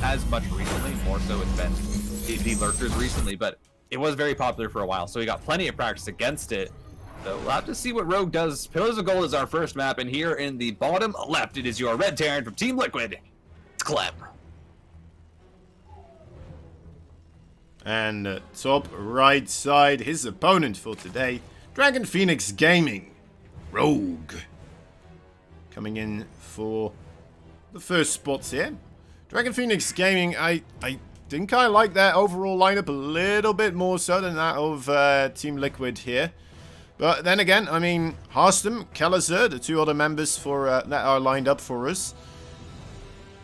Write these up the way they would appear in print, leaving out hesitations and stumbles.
as much recently. More so it's been the lurkers recently, but it was very popular for a while, so we got plenty of practice against it. So we'll have to see what Rogue does. Pillars of Gold is our first map, and here in the bottom left, it is your Red Terran from Team Liquid. It's CLEM. And top right side, his opponent for today, Dragon Phoenix Gaming, Rogue. Coming in for the first spots here. Dragon Phoenix Gaming, I think I like their overall lineup a little bit more so than that of Team Liquid here. But then again, I mean, Harstem, Kellezer, the two other members for that are lined up for us,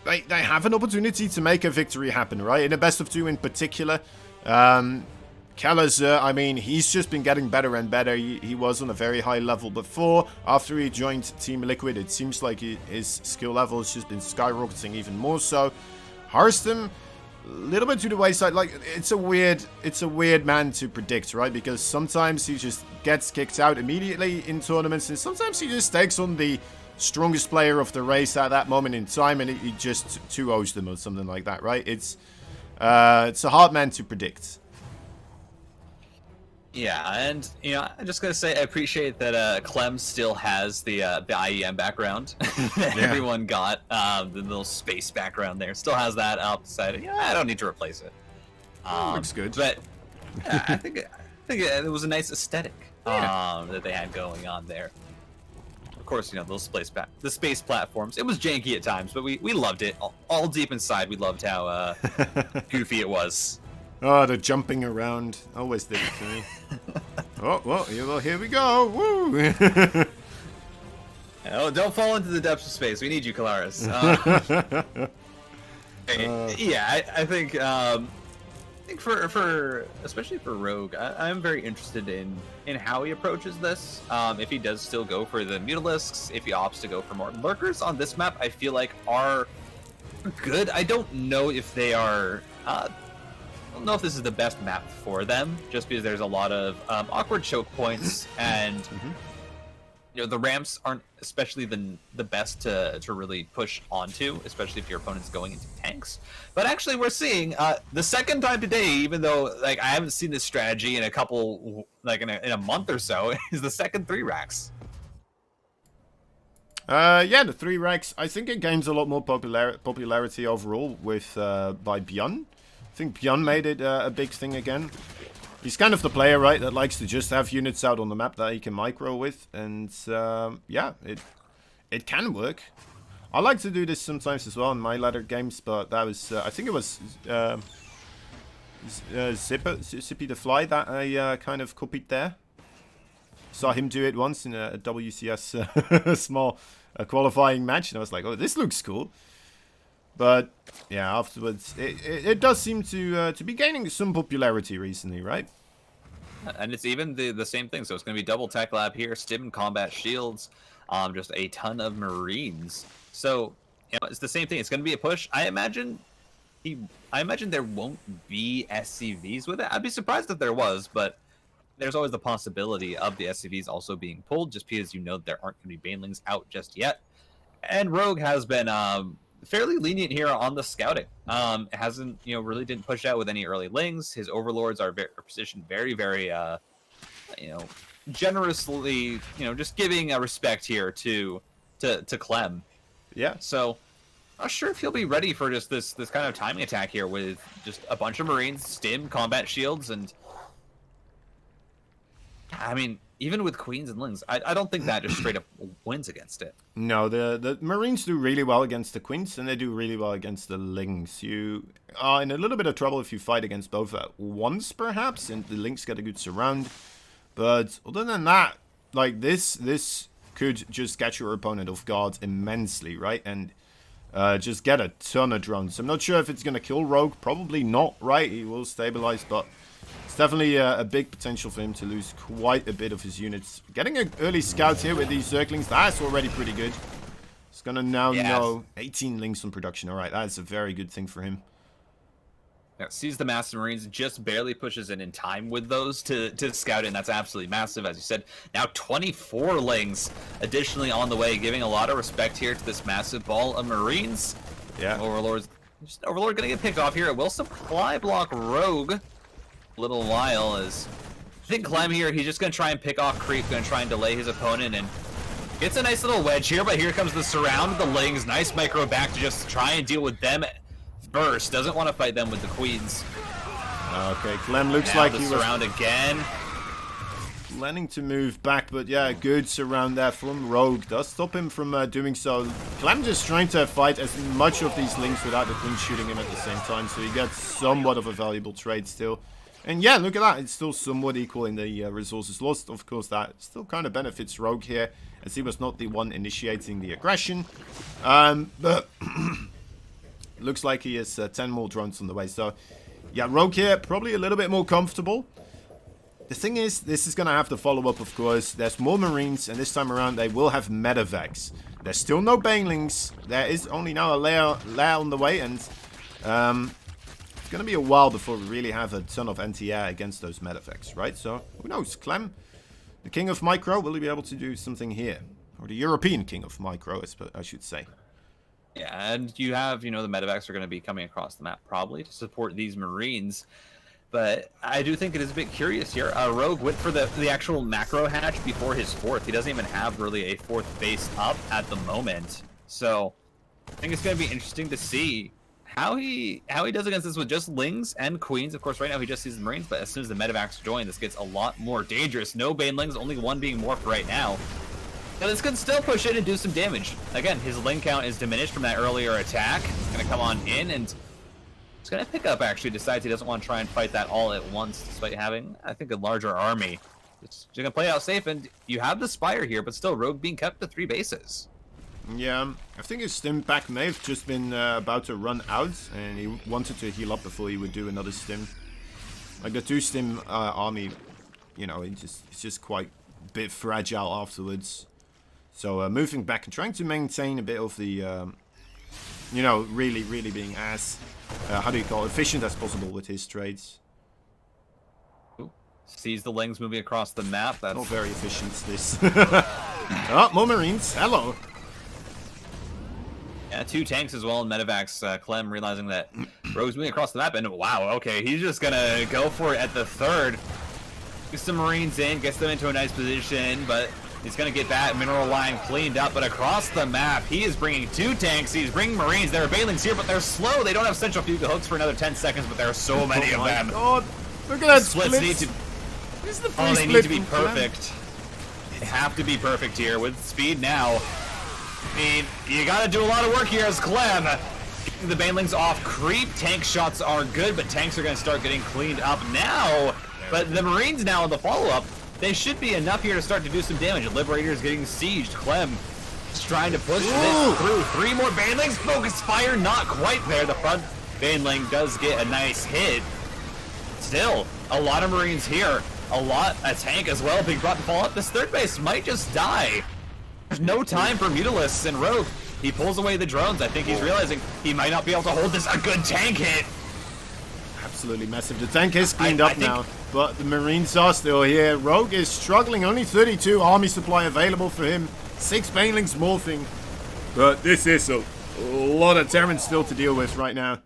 they have an opportunity to make a victory happen, right? In a best of two in particular. Kellezer, I mean, he's just been getting better and better. He was on a very high level before. After he joined Team Liquid, it seems like his skill level has just been skyrocketing even more so. Harstem, a little bit to the wayside. Like, it's a weird man to predict, right? Because sometimes he just gets kicked out immediately in tournaments, and sometimes he just takes on the strongest player of the race at that moment in time, and he just 2-0s them or something like that, right? It's a hard man to predict. Yeah, and you know, I'm just gonna say I appreciate that Clem still has the IEM background. Everyone got the little space background there. Still has that up. Decided, yeah, I don't need to replace it. Looks good. But yeah, I think it was a nice aesthetic that they had going on there. Of course, you know, the space platforms. It was janky at times, but we loved it. All deep inside, we loved how goofy it was. Oh, the jumping around. Always did it to me. Oh, well, here we go. Woo! Oh, don't fall into the depths of space. We need you, Kalaris. Yeah, I think for especially for Rogue, I'm very interested in how he approaches this. If he does still go for the Mutalisks, if he opts to go for more lurkers on this map, I feel like are good. I don't know if they are. I don't know if this is the best map for them, just because there's a lot of awkward choke points, and you know, the ramps aren't especially the best to really push onto, especially if your opponent's going into tanks. But actually, we're seeing the second time today, even though like I haven't seen this strategy in a couple, like in a month or so, is the second 3 racks. Yeah, the 3 racks. I think it gains a lot more popularity overall with by Bjorn. I think Bjorn made it a big thing again. He's kind of the player, right, that likes to just have units out on the map that he can micro with, and yeah, it can work. I like to do this sometimes as well in my ladder games, but that was I think it was Zippy the Fly that I kind of copied there. Saw him do it once in a WCS small qualifying match, and I was like, oh, this looks cool. But yeah, afterwards, it does seem to be gaining some popularity recently, right? And it's even the same thing. So it's going to be double tech lab here, stim and combat shields, just a ton of Marines. So you know, it's the same thing. It's going to be a push. I imagine there won't be SCVs with it. I'd be surprised if there was, but there's always the possibility of the SCVs also being pulled, just because you know there aren't going to be banelings out just yet. And Rogue has been fairly lenient here on the scouting. Hasn't, you know, really didn't push out with any early lings. His overlords are positioned very, very, you know, generously, you know, just giving a respect here to Clem. Yeah. So, not sure if he'll be ready for just this kind of timing attack here with just a bunch of Marines, stim, combat shields, and I mean, even with Queens and Lings, I don't think that just straight up wins against it. No, the Marines do really well against the Queens, and they do really well against the Lings. You are in a little bit of trouble if you fight against both at once, perhaps, and the Lings get a good surround. But other than that, like this could just catch your opponent off guard immensely, right? And just get a ton of drones. I'm not sure if it's going to kill Rogue. Probably not, right? He will stabilize, but it's definitely a big potential for him to lose quite a bit of his units. Getting an early scout here with these Zerglings, that's already pretty good. He's going to now know 18 Lings on production. All right, that's a very good thing for him. Yeah, sees the Master Marines, just barely pushes in time with those to scout in. That's absolutely massive, as you said. Now 24 Lings additionally on the way, giving a lot of respect here to this massive ball of Marines. Yeah. Overlords Just Overlord gonna get picked off here. It will supply block Rogue a little while as I think Clem here, he's just gonna try and pick off creep, gonna try and delay his opponent and gets a nice little wedge here, but here comes the surround of the Lings. Nice micro back to just try and deal with them first. Doesn't want to fight them with the Queens. Okay, Clem looks now like the he was surround again. planning to move back, but yeah, good surround there from Rogue. Does stop him from doing so. Clem just trying to fight as much of these Lings without the Queen shooting him at the same time, so he gets somewhat of a valuable trade still. And yeah, look at that. It's still somewhat equal in the resources lost. Of course, that still kind of benefits Rogue here, as he was not the one initiating the aggression. But looks like he has 10 more drones on the way. So yeah, Rogue here, probably a little bit more comfortable. The thing is, this is going to have to follow up, of course. There's more Marines, and this time around they will have medevacs. There's still no Banelings. There is only now a layer on the way, and it's going to be a while before we really have a ton of anti-air against those medevacs, right? So, who knows? Clem, the king of micro, will he be able to do something here? Or the European king of micro, I should say. Yeah, and you have, the medevacs are going to be coming across the map probably to support these Marines. But I do think it is a bit curious here. Rogue went for the actual macro hatch before his fourth. He doesn't even have really a fourth base up at the moment. So I think it's going to be interesting to see how he does against this with just Lings and Queens. Of course, right now he just sees the Marines, but as soon as the medevacs join, this gets a lot more dangerous. No Banelings, only one being morphed right now. Now this could still push in and do some damage. Again, his Ling count is diminished from that earlier attack. He's going to come on in and he's going to pick up, actually. Decides he doesn't want to try and fight that all at once, despite having, I think, a larger army. It's going to play out safe, and you have the Spire here, but still, Rogue being kept to 3 bases. Yeah, I think his stim pack may have just been about to run out, and he wanted to heal up before he would do another stim. Like, the 2 stim army, it's just quite a bit fragile afterwards. So, moving back and trying to maintain a bit of the, really being as, how do you call it, efficient as possible with his trades. Ooh. Sees the Lings moving across the map. That's not very efficient, this. Oh, more Marines. Hello. Yeah, 2 tanks as well in medevacs. Clem realizing that Rogue's moving across the map, and wow, okay, he's just gonna go for it at the 3rd. Gets some Marines in, gets them into a nice position, but he's going to get that mineral line cleaned up. But across the map, he is bringing 2 tanks. He's bringing Marines. There are Banelings here, but they're slow. They don't have central fuga hooks for another 10 seconds, but there are so many of them. God. Look at that splits. Need to, they need to be perfect. They have to be perfect here with speed now. I mean, you got to do a lot of work here as Clem. Getting the Banelings off creep. Tank shots are good, but tanks are going to start getting cleaned up now. But the Marines now in the follow-up, they should be enough here to start to do some damage. Liberator's getting sieged. Clem is trying to push this through. 3 more Banelings. Focus fire, not quite there. The front Baneling does get a nice hit. Still, a lot of Marines here. A tank as well being brought to fall up. This 3rd base might just die. There's no time for Mutalisks and Rogue. He pulls away the drones. I think he's realizing he might not be able to hold this. A good tank hit. Absolutely massive. The tank is cleaned up now, but the Marines are still here. Rogue is struggling. Only 32 army supply available for him. 6 Banelings morphing. But this is a lot of Terrans still to deal with right now.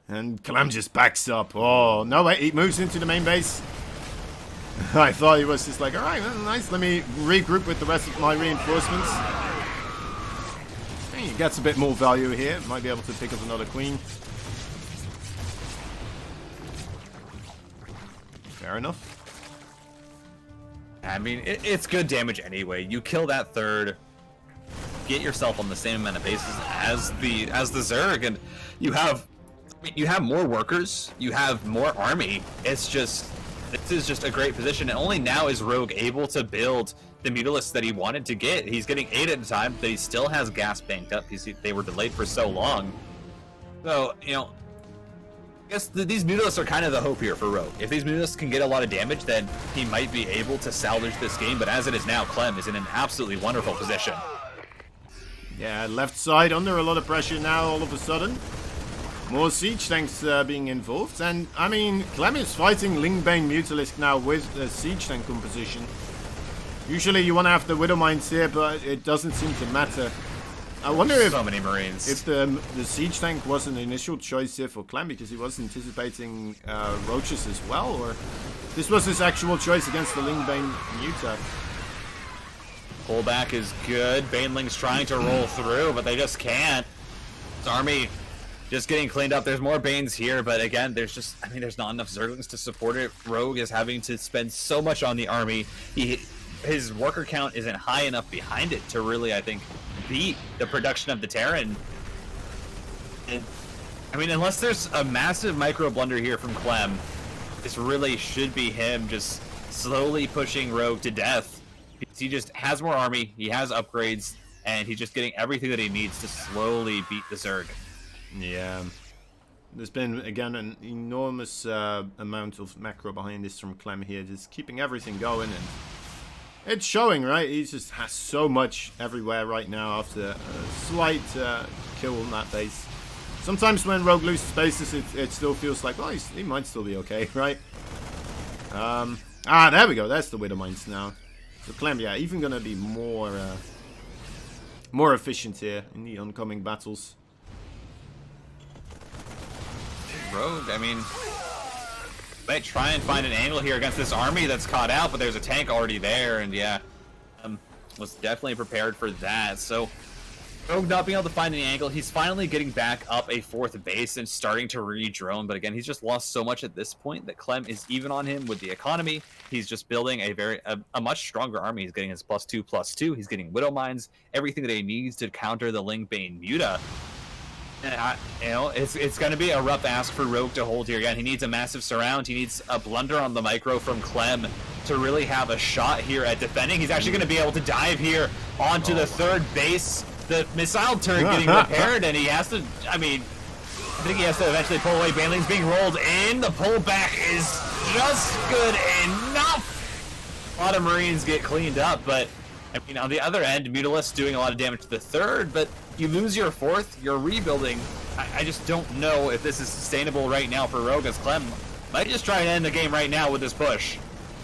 And Clem just backs up. Oh, no, wait. He moves into the main base. I thought he was just like, all right, nice. Let me regroup with the rest of my reinforcements. He gets a bit more value here. Might be able to pick up another queen. Fair enough. I mean, it's good damage anyway. You kill that 3rd, get yourself on the same amount of bases as the Zerg, and you have more workers, you have more army. This is just a great position, and only now is Rogue able to build the Mutalisks that he wanted to get. He's getting 8 at a time, but he still has gas banked up. They were delayed for so long. So, I guess these Mutalisks are kind of the hope here for Rogue. If these Mutalisks can get a lot of damage, then he might be able to salvage this game. But as it is now, Clem is in an absolutely wonderful position. Yeah, left side under a lot of pressure now all of a sudden. More siege tanks being involved. And, I mean, Clem is fighting Lingbane Mutalisk now with the siege tank composition. Usually you want to have the Widow Mines here, but it doesn't seem to matter. I wonder if so many Marines. If the siege tank was an initial choice here for CLEM because he was anticipating roaches as well, or this was his actual choice against the Lingbane Muta. Pullback is good. Baneling's trying to roll through, but they just can't. His army just getting cleaned up. There's more Banes here, but again, there's just, I mean, there's not enough Zerglings to support it. Rogue is having to spend so much on the army. His worker count isn't high enough behind it to really, I think, beat the production of the Terran. And, I mean, unless there's a massive micro blunder here from CLEM, this really should be him just slowly pushing Rogue to death. He just has more army, he has upgrades, and he's just getting everything that he needs to slowly beat the Zerg. Yeah. There's been, again, an enormous amount of macro behind this from CLEM here, just keeping everything going, and it's showing, right? He just has so much everywhere right now after a slight kill on that base. Sometimes when Rogue loses bases, it still feels like, well, he might still be okay, right? There we go. That's the Widow Mines now. So CLEM, yeah, even gonna be more efficient here in the oncoming battles. Rogue, I mean, might try and find an angle here against this army that's caught out, but there's a tank already there, and yeah, was definitely prepared for that. So Rogue not being able to find an angle, he's finally getting back up a 4th base and starting to re-drone, but again, he's just lost so much at this point that CLEM is even on him with the economy. He's just building a much stronger army. He's getting his +2/+2, he's getting Widow Mines, everything that he needs to counter the Lingbane Muta. And it's going to be a rough ask for Rogue to hold here. Again, he needs a massive surround. He needs a blunder on the micro from CLEM to really have a shot here at defending. He's actually going to be able to dive here onto the 3rd base. The missile turret getting repaired, and he has to, I mean, I think he has to eventually pull away. Baneling's being rolled in. The pullback is just good enough. A lot of Marines get cleaned up, but I mean, on the other end, Mutalisk doing a lot of damage to the 3rd, but you lose your 4th, you're rebuilding. I just don't know if this is sustainable right now for Rogue, as CLEM might just try and end the game right now with this push.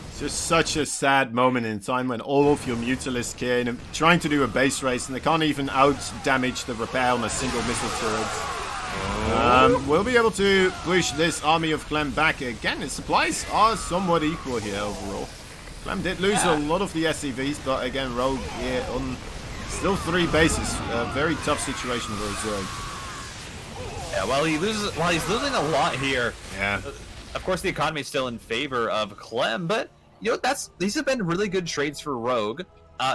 It's just such a sad moment in time when all of your Mutalisk here and trying to do a base race and they can't even out-damage the repair on a single missile turret. We'll be able to push this army of CLEM back again. Its supplies are somewhat equal here overall. CLEM did lose a lot of the SCVs, but again, Rogue here on still 3 bases. A very tough situation for Zerg. Yeah, while he's losing a lot here. Yeah. Of course, the economy is still in favor of CLEM, but you know these have been really good trades for Rogue.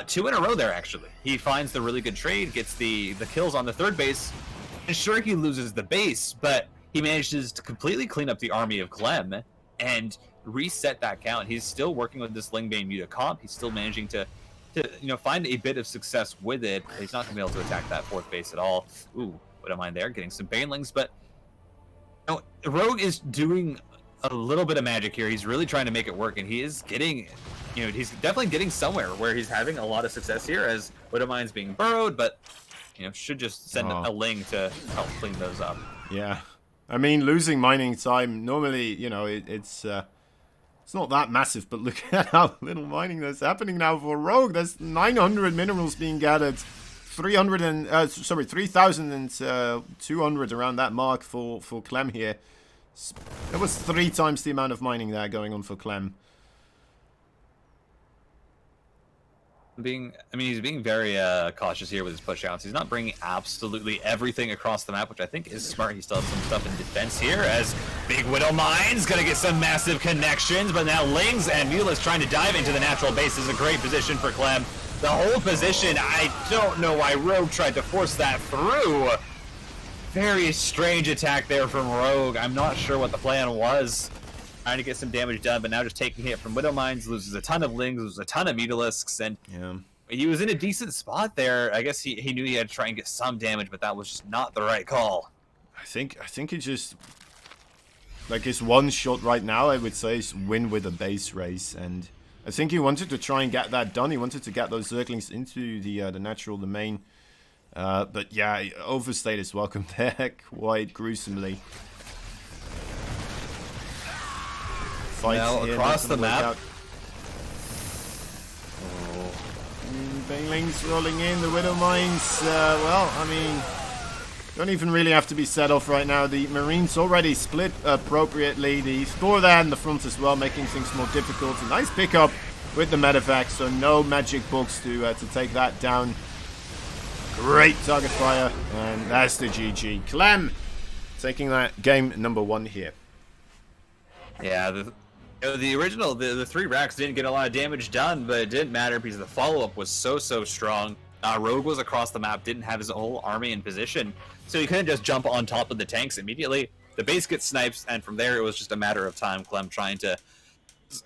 2 in a row there, actually. He finds the really good trade, gets the kills on the 3rd base, and sure, he loses the base, but he manages to completely clean up the army of CLEM and reset that count. He's still working with this Lingbane Muta comp. He's still managing to find a bit of success with it. He's not going to be able to attack that 4th base at all. Ooh, what am I there? Getting some Banelings, but Rogue is doing a little bit of magic here. He's really trying to make it work, and he is getting, he's definitely getting somewhere where he's having a lot of success here as Widow Mine's being burrowed, but should just send a Ling to help clean those up. Yeah, I mean, losing mining time normally, it's not that massive, but look at how little mining that's happening now for Rogue. There's 900 minerals being gathered, 3,200 around that mark for CLEM here. That was 3 times the amount of mining there going on for CLEM. He's being very cautious here with his push-outs. He's not bringing absolutely everything across the map, which I think is smart. He still has some stuff in defense here, as Big Widow Mine's gonna get some massive connections, but now Lings and Mutalisk trying to dive into the natural base is a great position for CLEM. The whole position, I don't know why Rogue tried to force that through. Very strange attack there from Rogue. I'm not sure what the plan was. Trying to get some damage done, but now just taking hit from Widow Mines, loses a ton of Lings, loses a ton of Mutalisks, and he was in a decent spot there. I guess he knew he had to try and get some damage, but that was just not the right call. I think he just, like, his one shot right now, I would say, is win with a base race, and I think he wanted to try and get that done. He wanted to get those Zerglings into the natural domain. But yeah, overstayed his welcome there quite gruesomely. Now across the map. Banelings rolling in, the Widow Mines. Well, I mean, don't even really have to be set off right now. The Marines already split appropriately. The Thor there in the front as well, making things more difficult. A nice pickup with the medevac, so no magic books to take that down. Great target fire, and that's the GG. CLEM taking that game number 1 here. Yeah, the original, the 3 racks didn't get a lot of damage done, but it didn't matter because the follow-up was so strong. Rogue was across the map, didn't have his whole army in position, so he couldn't just jump on top of the tanks immediately. The base gets snipes, and from there it was just a matter of time. CLEM trying to,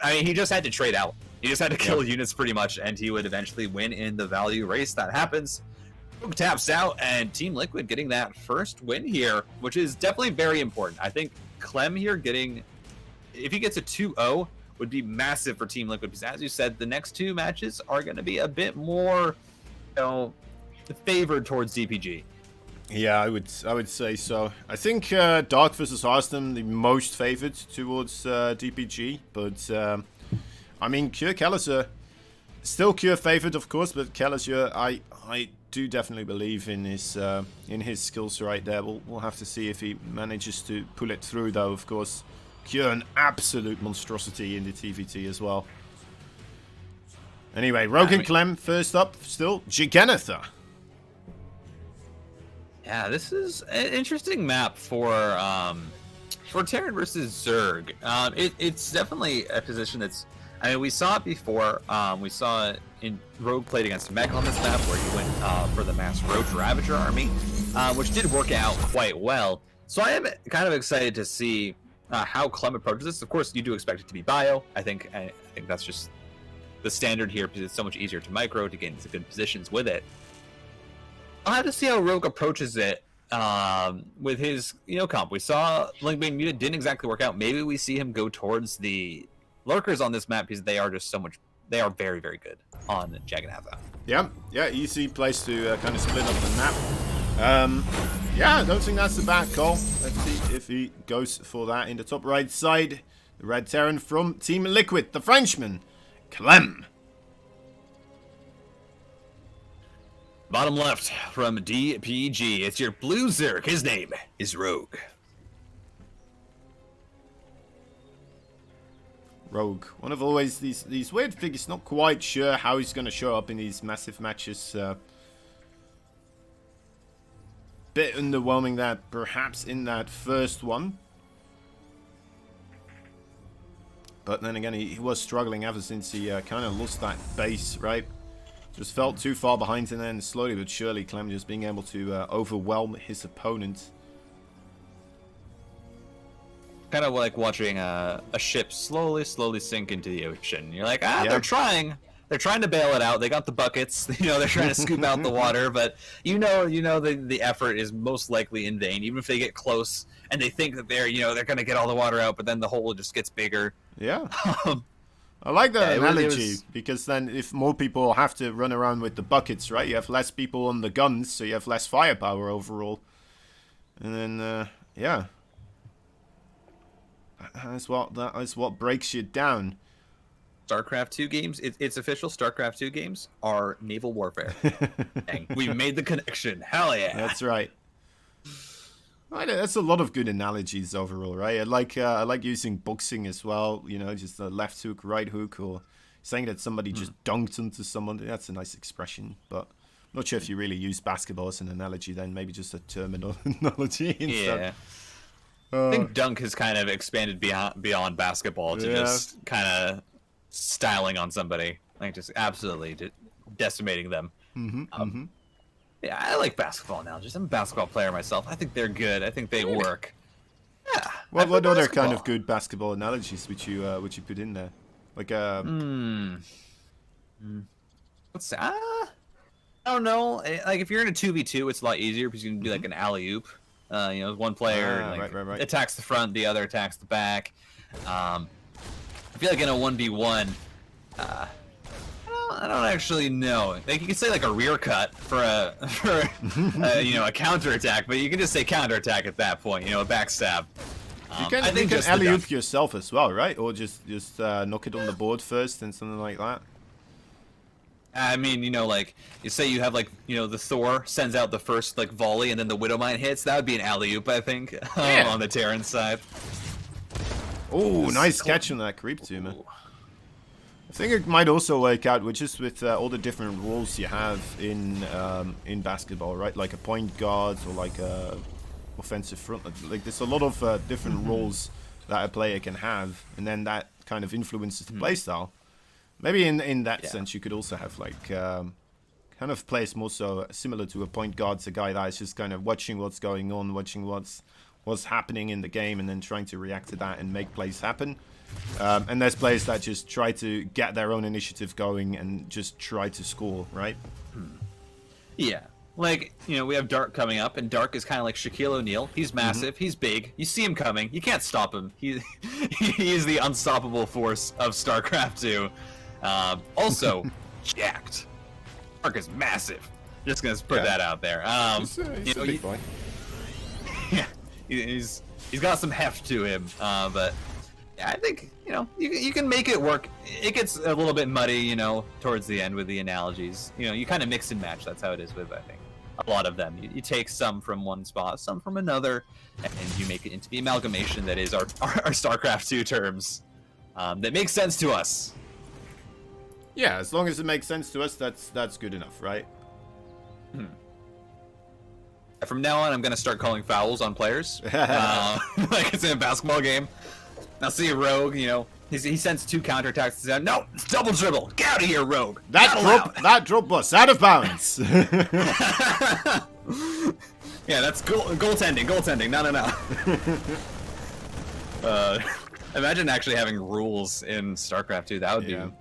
I mean, he just had to trade out. He just had to kill units pretty much, and he would eventually win in the value race. That happens. Rogue taps out, and Team Liquid getting that first win here, which is definitely very important. I think CLEM here getting, if he gets a 2-0, would be massive for Team Liquid, because as you said, the next 2 matches are going to be a bit more, you know, favored towards DPG. Yeah, I would say so. I think Dark versus Hearthstone the most favored towards DPG, but I mean, Cure Kelliser still Cure favored, of course, but Kelliser, I do definitely believe in his skills right there. We'll have to see if he manages to pull it through, though. Of course, Cure an absolute monstrosity in the TVT as well. Anyway, Rogue and CLEM first up, still Giganotha. Yeah, this is an interesting map for Terran versus Zerg. It's definitely a position that's, I mean, we saw it before. We saw it in Rogue played against Mech on this map, where he went for the mass Roach Ravager army, which did work out quite well. So I am kind of excited to see how CLEM approaches this. Of course, you do expect it to be bio. I think that's just the standard here, because it's so much easier to micro to get into good positions with it. I'll have to see how Rogue approaches it with his, comp. We saw Linkbane Mutant didn't exactly work out. Maybe we see him go towards the Lurkers on this map, because they are just they are very, very good on Jaganatha. Yeah, easy place to kind of split up the map. Yeah, I don't think that's a bad call. Let's see if he goes for that in the top right side. The Red Terran from Team Liquid, the Frenchman, CLEM. Bottom left from DPG, it's your blue Zerg. His name is Rogue. Rogue, one of always these weird figures. Not quite sure how he's going to show up in these massive matches. Bit underwhelming that perhaps in that first one. But then again, he was struggling ever since he kind of lost that base, right? Just felt too far behind, and then slowly but surely CLEM just being able to overwhelm his opponent. Kind of like watching a ship slowly sink into the ocean. You're like, they're trying to bail it out. They got the buckets, they're trying to scoop out the water, but the effort is most likely in vain. Even if they get close and they think that they're going to get all the water out, but then the hole just gets bigger. Yeah. I like that analogy, because then if more people have to run around with the buckets, right, you have less people on the guns, so you have less firepower overall. And then, yeah. That is what breaks you down. StarCraft 2 games, it's official, StarCraft 2 games are naval warfare. Dang, we've made the connection. Hell yeah. That's right. Right, that's a lot of good analogies overall, right? I like using boxing as well, just a left hook, right hook, or saying that somebody just dunked into someone. That's a nice expression, but I'm not sure if you really use basketball as an analogy then, maybe just a terminology instead. Yeah. I think dunk has kind of expanded beyond basketball to just kind of styling on somebody, like just absolutely decimating them. Yeah, I like basketball analogies. I'm a basketball player myself. I think they're good. I think they work. Yeah. What other kind of good basketball analogies would you put in there? Like Let's say, I don't know. Like if you're in a 2v2, it's a lot easier because you can do like an alley-oop. One player right. attacks the front, the other attacks the back. I feel like in a 1v1, I don't actually know. Like you can say like a rear cut for a a counter attack, but you can just say counter attack at that point. A backstab. You can alley-oop yourself as well, right? Or just knock it on the board first and something like that. I mean, you know, like, you say you have, like, you know, the Thor sends out the first, like, volley, and then the Widowmine hits. That would be an alley-oop, I think, Yeah. on the Terran side. Oh, nice catch on that creep too, man. I think it might also work out with just with all the different roles you have in basketball, right? Like a point guard or like a offensive front. Like there's a lot of different roles that a player can have, and then that kind of influences the playstyle. Maybe in that sense, you could also have like kind of plays more so similar to a point guard's a guy that is just kind of watching what's going on, watching what's happening in the game, and then trying to react to that and make plays happen. And there's players that just try to get their own initiative going and just try to score, right? Yeah. Like, you know, we have Dark coming up, and Dark is kind of like Shaquille O'Neal. He's massive, he's big, you see him coming, you can't stop him. He is the unstoppable force of StarCraft 2. Also, jacked. Dark is massive. Just gonna put that out there. He's a big boy. Yeah, he's got some heft to him, but yeah, I think, you know, you can make it work. It gets a little bit muddy, you know, towards the end with the analogies. You know, you kind of mix and match. That's how it is with, I think, a lot of them. You take some from one spot, some from another, and you make it into the amalgamation that is our StarCraft 2 terms. That makes sense to us. Yeah, as long as it makes sense to us, that's good enough, right? From now on, I'm going to start calling fouls on players, like it's in a basketball game. I'll see a rogue, you know, he sends 2 counterattacks. Says, no, it's double dribble. Get out of here, rogue. That drop was out of bounds. Yeah, that's goaltending. No. Imagine actually having rules in StarCraft 2. That would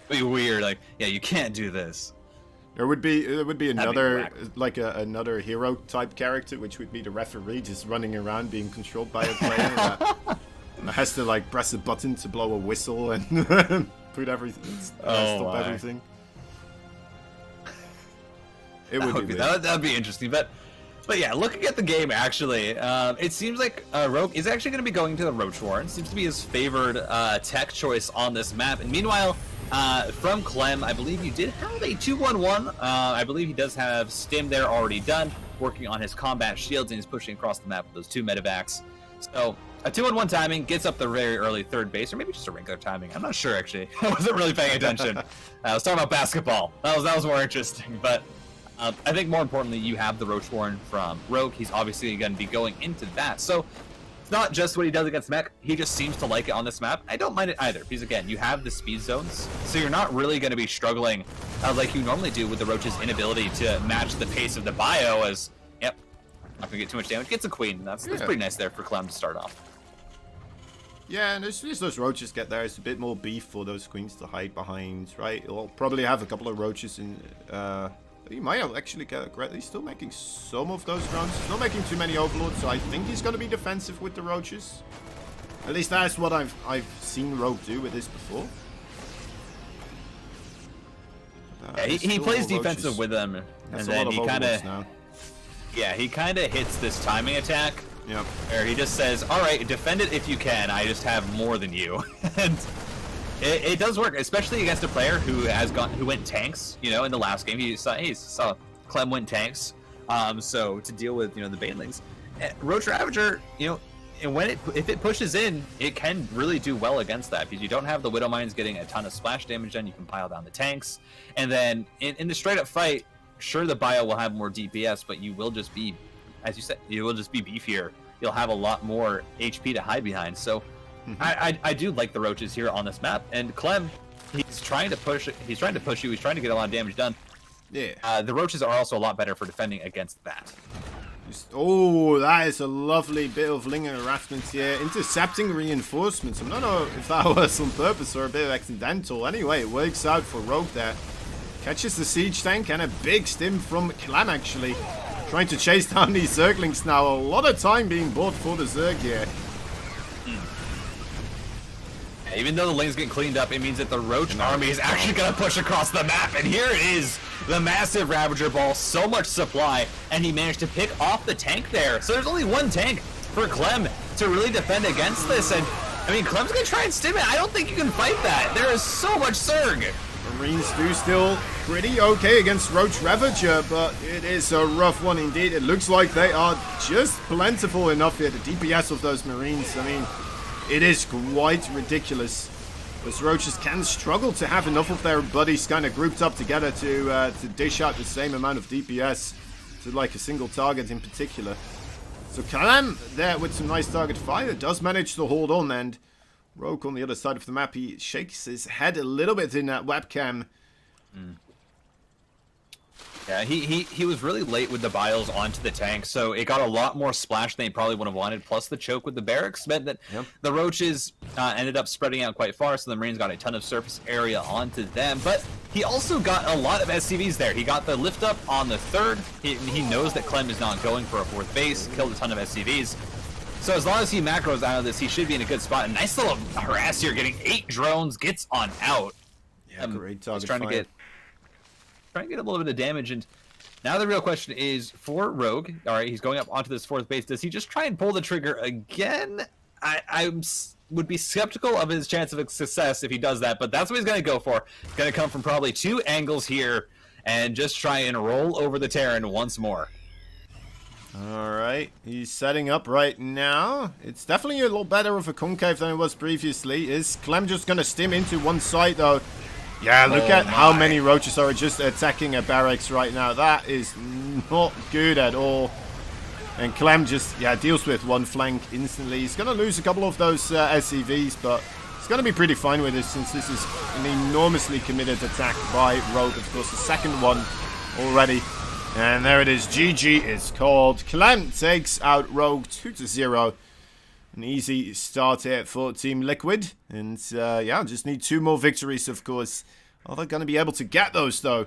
be weird. Like, yeah, you can't do this. There would be another another hero type character, which would be the referee, just running around being controlled by a player that has to like press a button to blow a whistle and put everything, stop everything. It would be that'd be interesting, but yeah, looking at the game actually, it seems like Rogue is actually going to be going to the Roach Warren. Seems to be his favored tech choice on this map, and meanwhile. From CLEM, I believe you did have a 2-1-1. I believe he does have Stim there already done, working on his combat shields, and he's pushing across the map with those 2 medevacs. So, a 2-1-1 timing gets up the very early third base, or maybe just a regular timing. I'm not sure, actually. I wasn't really paying attention. I was talking about basketball. That was more interesting, but I think more importantly, you have the Roach Warren from Rogue. He's obviously going to be going into that. So, it's not just what he does against mech, he just seems to like it on this map. I don't mind it either, because again, you have the speed zones, so you're not really going to be struggling like you normally do with the Roach's inability to match the pace of the bio as, yep, not going to get too much damage. Gets a queen, that's pretty nice there for CLEM to start off. Yeah, and as soon as those roaches get there, it's a bit more beef for those queens to hide behind, right? We'll probably have a couple of roaches in... He might actually get He's still making some of those rounds. He's not making too many overlords, so I think he's going to be defensive with the roaches. At least that's what I've seen Rogue do with this before. Yeah, he plays defensive with them, and then he kind of... Yeah, he kind of hits this timing attack. Yep. Where he just says, all right, defend it if you can. I just have more than you. And... It does work, especially against a player who went tanks. You know, in the last game, he saw CLEM went tanks. So to deal with the banelings, Roach Ravager, and if it pushes in, it can really do well against that because you don't have the Widow Mines getting a ton of splash damage. Then you can pile down the tanks, and then in the straight up fight, sure the bio will have more DPS, but you will just be, as you said, you will just be beefier. You'll have a lot more HP to hide behind. So. I do like the roaches here on this map, and CLEM, he's trying to push you. He's trying to get a lot of damage done. Yeah. The roaches are also a lot better for defending against that. Oh, that is a lovely bit of Linger harassment here. Intercepting reinforcements. I don't know if that was on purpose or a bit accidental. Anyway, it works out for Rogue there. Catches the siege tank and a big stim from CLEM actually. Trying to chase down these Zerglings now. A lot of time being bought for the Zerg here. Even though the lanes get cleaned up, it means that the Roach army is actually going to push across the map. And here it is, the massive Ravager Ball, so much supply, and he managed to pick off the tank there. So there's only one tank for CLEM to really defend against this. And, I mean, CLEM's going to try and stim it. I don't think you can fight that. There is so much Zerg. Marines do still pretty okay against Roach Ravager, but it is a rough one indeed. It looks like they are just plentiful enough here. The DPS of those Marines, I mean, it is quite ridiculous. Those Roaches can struggle to have enough of their buddies kind of grouped up together to dish out the same amount of DPS to like a single target in particular. So CLEM there with some nice target fire does manage to hold on, and Rogue on the other side of the map, he shakes his head a little bit in that webcam. Yeah, he was really late with the biles onto the tank, so it got a lot more splash than he probably would have wanted. Plus the choke with the barracks meant that the Roaches ended up spreading out quite far, so the Marines got a ton of surface area onto them. But he also got a lot of SCVs there. He got the lift up on the third. He knows that CLEM is not going for a fourth base, killed a ton of SCVs. So as long as he macros out of this, he should be in a good spot. A nice little harass here, getting 8 drones, gets on out. Yeah, great target trying to get a little bit of damage. And now the real question is for Rogue. All right, he's going up onto this fourth base. Does he just try and pull the trigger again? I would be skeptical of his chance of success if he does that, but that's what he's going to go for. It's going to come from probably 2 angles here and just try and roll over the Terran once more. Alright, he's setting up right now. It's definitely a little better of a concave than it was previously. Is CLEM just going to stim into one side though? Yeah, look at how many Roaches are just attacking a barracks right now. That is not good at all. And CLEM just, deals with one flank instantly. He's going to lose a couple of those SCVs, but he's going to be pretty fine with this since this is an enormously committed attack by Rogue. Of course, the second one already. And there it is. GG is called. CLEM takes out Rogue 2-0. An easy start here for Team Liquid. And just need 2 more victories, of course. Are they going to be able to get those, though?